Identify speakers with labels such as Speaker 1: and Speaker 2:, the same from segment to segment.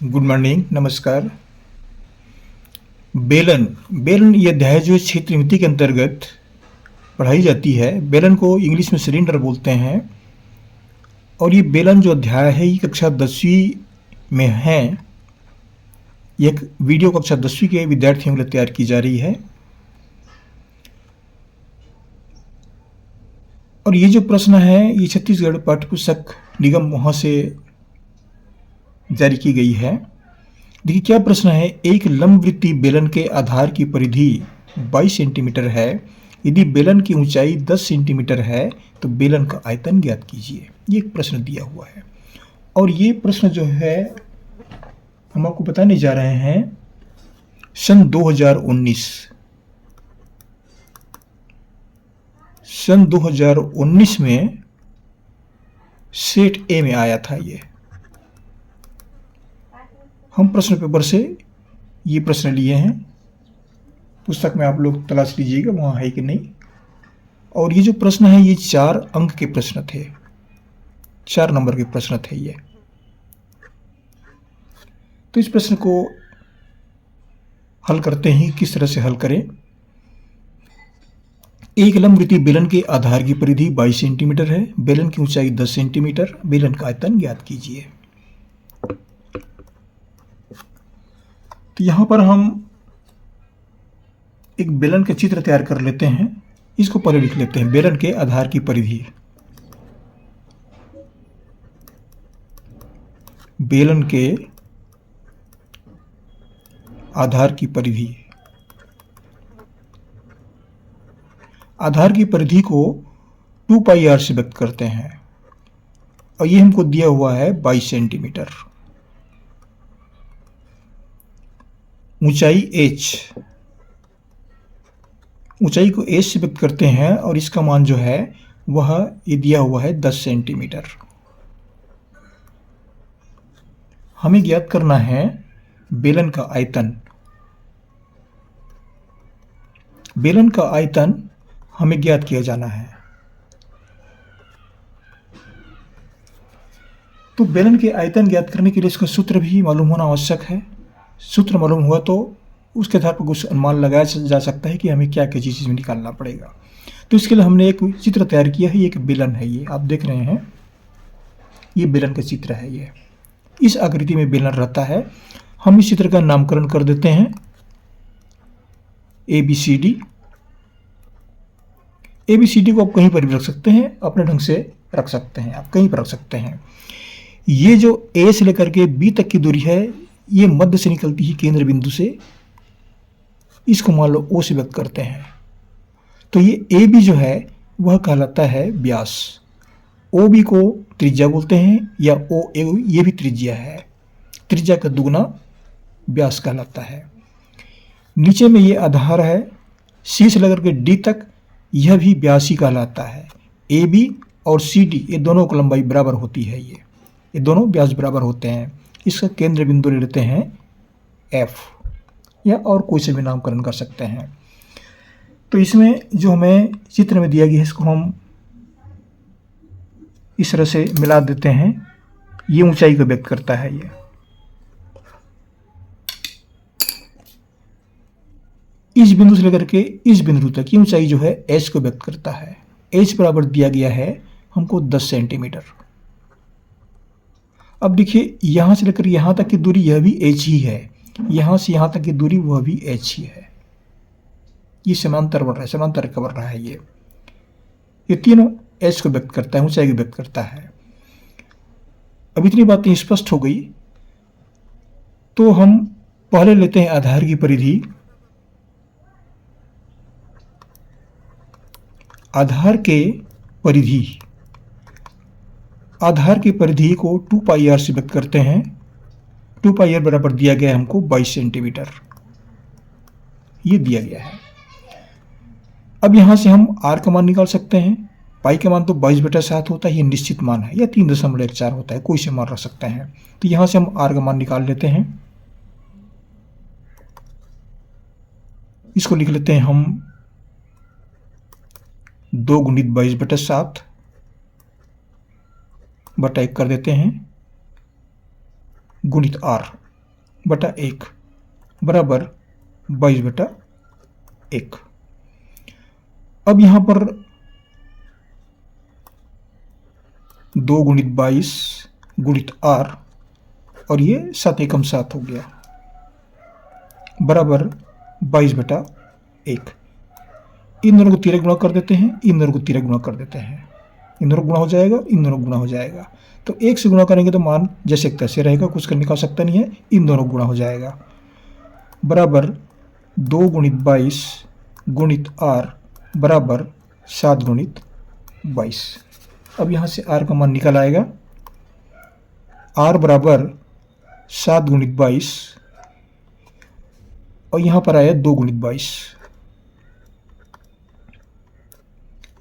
Speaker 1: Good morning, नमस्कार। बेलन बेलन ये अध्याय जो है क्षेत्र त्रिमिति के अंतर्गत पढ़ाई जाती है। बेलन को इंग्लिश में सिलेंडर बोलते हैं और ये बेलन जो अध्याय है ये कक्षा 10वीं में है। एक वीडियो कक्षा 10वीं के विद्यार्थियों के लिए तैयार की जा रही है। और ये जो प्रश्न है ये छत्तीसगढ़ पाठ्यपुस्तक निगम वहाँ से जारी की गई है। देखिए क्या प्रश्न है। एक लंबवृत्तीय बेलन के आधार की परिधि 22 सेंटीमीटर है। यदि बेलन की ऊंचाई 10 सेंटीमीटर है तो बेलन का आयतन ज्ञात कीजिए। ये एक प्रश्न दिया हुआ है और ये प्रश्न जो है हम आपको बताने जा रहे हैं सन 2019 में सेट ए में आया था। ये हम प्रश्न पेपर से ये प्रश्न लिए हैं। पुस्तक में आप लोग तलाश लीजिएगा वहाँ है कि नहीं। और ये जो प्रश्न है ये 4 अंक के प्रश्न थे, 4 नंबर के प्रश्न थे ये। तो इस प्रश्न को हल करते हैं। किस तरह से हल करें। एक लंबवृत्तीय बेलन के आधार की परिधि 22 सेंटीमीटर है। बेलन की ऊंचाई 10 सेंटीमीटर। बेलन का आयतन ज्ञात कीजिए। तो यहां पर हम एक बेलन का चित्र तैयार कर लेते हैं। इसको पहले लिख लेते हैं। बेलन के आधार की परिधि, बेलन के आधार की परिधि, आधार की परिधि को 2 पाई आर से व्यक्त करते हैं और ये हमको दिया हुआ है 22 सेंटीमीटर। ऊंचाई h, ऊंचाई को h से व्यक्त करते हैं और इसका मान जो है वह ये दिया हुआ है 10 सेंटीमीटर। हमें ज्ञात करना है बेलन का आयतन। बेलन का आयतन हमें ज्ञात किया जाना है। तो बेलन के आयतन ज्ञात करने के लिए इसका सूत्र भी मालूम होना आवश्यक है। सूत्र मालूम हुआ तो उसके आधार पर कुछ अनुमान लगाया जा सकता है कि हमें क्या क्या चीज़ में निकालना पड़ेगा। तो इसके लिए हमने एक चित्र तैयार किया है। ये एक बेलन है, ये आप देख रहे हैं, ये बेलन का चित्र है। ये इस आकृति में बेलन रहता है। हम इस चित्र का नामकरण कर देते हैं ABCD। ABCD को आप कहीं पर भी रख सकते हैं, अपने ढंग से रख सकते हैं, आप कहीं पर रख सकते हैं। ये जो A से लेकर के B तक की दूरी है ये मध्य से निकलती है केंद्र बिंदु से। इसको मान लो O से व्यक्त करते हैं। तो ये AB जो है वह कहलाता है व्यास। OB को त्रिज्या बोलते हैं या OA ये भी त्रिज्या है। त्रिज्या का दुगना व्यास कहलाता है। नीचे में ये आधार है C से लेकर के D तक, यह भी व्यास ही कहलाता है। AB और CD ये दोनों की लंबाई बराबर होती है। ये दोनों व्यास बराबर होते हैं। इसका केंद्र बिंदु ले लेते हैं F, या और कोई से भी नामकरण कर सकते हैं। तो इसमें जो हमें चित्र में दिया गया है इसको हम इस तरह से मिला देते हैं। ये ऊंचाई को व्यक्त करता है। ये इस बिंदु से लेकर के इस बिंदु तक की ऊंचाई जो है h को व्यक्त करता है। h बराबर दिया गया है हमको 10 सेंटीमीटर। अब देखिए यहां से लेकर यहां तक की दूरी यह भी h ही है, यहां से यहां तक की दूरी वह भी h ही है। ये समांतर बढ़ रहा है, समांतर का बढ़ रहा है। ये तीनों h को व्यक्त करता है, ऊंचाई को व्यक्त करता है। अब इतनी बातें स्पष्ट हो गई तो हम पहले लेते हैं आधार की परिधि। आधार की परिधि को 2 पाई आर से व्यक्त करते हैं। 2 पाई आर बराबर दिया गया है हमको 22 सेंटीमीटर, ये दिया गया है। अब यहां से हम आर का मान निकाल सकते हैं। पाई का मान तो 22/7 होता है, ये निश्चित मान है, या 3.14 होता है, कोई से मान रख सकते हैं। तो यहां से हम आर का मान निकाल लेते हैं। इसको लिख लेते हैं हम 2 गुणित 22/7 बटा 1 कर देते हैं गुणित आर। बटा 1 बराबर 22 बटा 1। अब यहाँ पर 2 गुणित 22 गुणित r और ये 7 एकम 7 हो गया बराबर 22 बटा 1। इन दोनों को तिरे गुणा कर देते हैं, इन दोनों को तिरे गुणा कर देते हैं, इन दोनों गुणा हो जाएगा, इन दोनों गुणा हो जाएगा। तो 1 से गुणा करेंगे तो मान जैसे तैसे रहेगा, कुछ करने का आवश्यकता नहीं है। इन दोनों गुणा हो जाएगा बराबर 2 गुणित 22 गुणित r बराबर 7 गुणित 22। अब यहाँ से r का मान निकल आएगा, r बराबर 7 गुणित 22 और यहाँ पर आया 2 गुणित 22।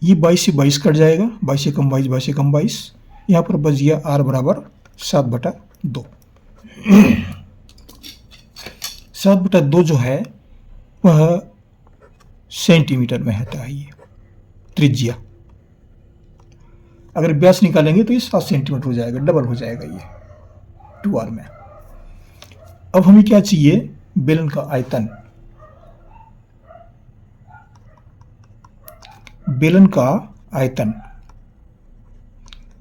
Speaker 1: ये 22 से 22 कट जाएगा, 22 से कम 22, 22 से कम 22। यहाँ पर बच गया r बराबर 7 बटा 2। 7 बटा 2 जो है वह सेंटीमीटर में है ये त्रिज्या। अगर व्यास निकालेंगे तो ये 7 सेंटीमीटर हो जाएगा, डबल हो जाएगा ये 2r में। अब हमें क्या चाहिए? बेलन का आयतन। बेलन का आयतन,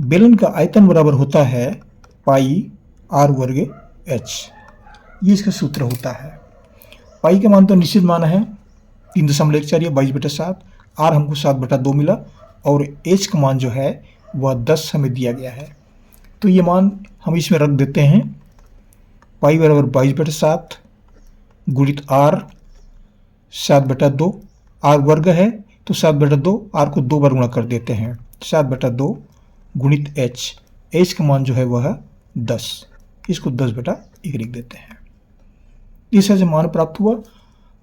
Speaker 1: बेलन का आयतन बराबर होता है पाई r वर्ग h। ये इसका सूत्र होता है। पाई का मान तो निश्चित मान है 3.14 या 22 बटा 7, r हमको 7 बटा 2 मिला और h का मान जो है वह 10 हमें दिया गया है। तो ये मान हम इसमें रख देते हैं। पाई बराबर 22 बटा 7 गुणित r 7 बटा 2, r वर्ग है तो 7 बटा 2, r को 2 बार गुणा कर देते हैं, 7 बटा 2 गुणित h का मान जो है वह 10, इसको 10 बटा 1 लिख देते हैं। इस तरह से मान प्राप्त हुआ।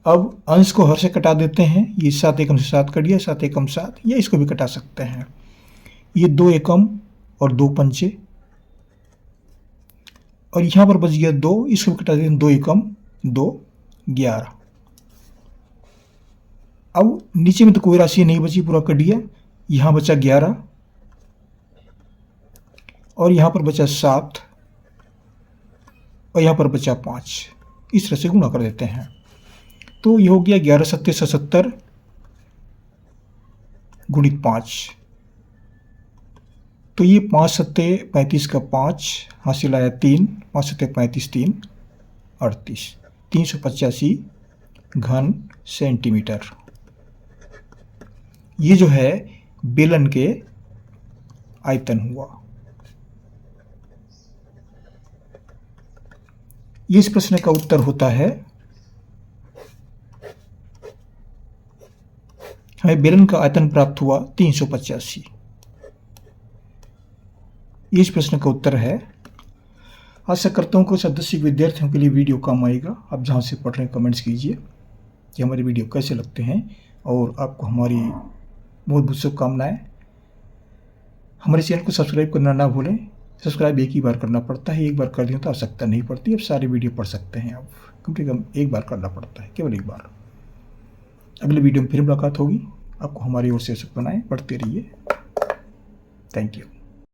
Speaker 1: अब अंश को हर से कटा देते हैं, ये 7 एकम से 7 कट गया, 7 एकम 7, या इसको भी कटा सकते हैं। ये 2 एकम और 2 पंचे और यहाँ पर बच गया 2, इसको भी कटा देते हैं, 2 एकम 2 11। अब नीचे में तो कोई राशि नहीं बची, पूरा कट गया। यहाँ बचा 11 और यहाँ पर बचा 7 और यहाँ पर बचा 5। इस तरह से गुणा कर देते हैं तो ये हो गया 11 सत्ते 77 गुणित 5। तो ये 5 सत्ते 35 का 5 हासिल आया 3, 5 सत्ते 35, 3 38, 385 घन सेंटीमीटर। ये जो है बेलन के आयतन हुआ। ये इस प्रश्न का उत्तर होता है। हमें बेलन का आयतन प्राप्त हुआ 385। ये इस प्रश्न का उत्तर है। आशा करता हूँ कुछ सदस्य विद्यार्थियों के लिए वीडियो काम आएगा। आप जहाँ से पढ़ रहे हैं कमेंट्स कीजिए कि हमारे वीडियो कैसे लगते हैं और आपको हमारी बहुत बहुत शुभकामनाएं। हमारे चैनल को सब्सक्राइब करना ना भूलें। सब्सक्राइब एक ही बार करना पड़ता है, एक बार कर दिया तो आवश्यकता नहीं पड़ती। अब सारे वीडियो पढ़ सकते हैं आप, कम से कम एक बार करना पड़ता है, केवल एक बार। अगले वीडियो में फिर मुलाकात होगी। आपको हमारी ओर से शुभकामनाएं, पढ़ते रहिए। Thank you.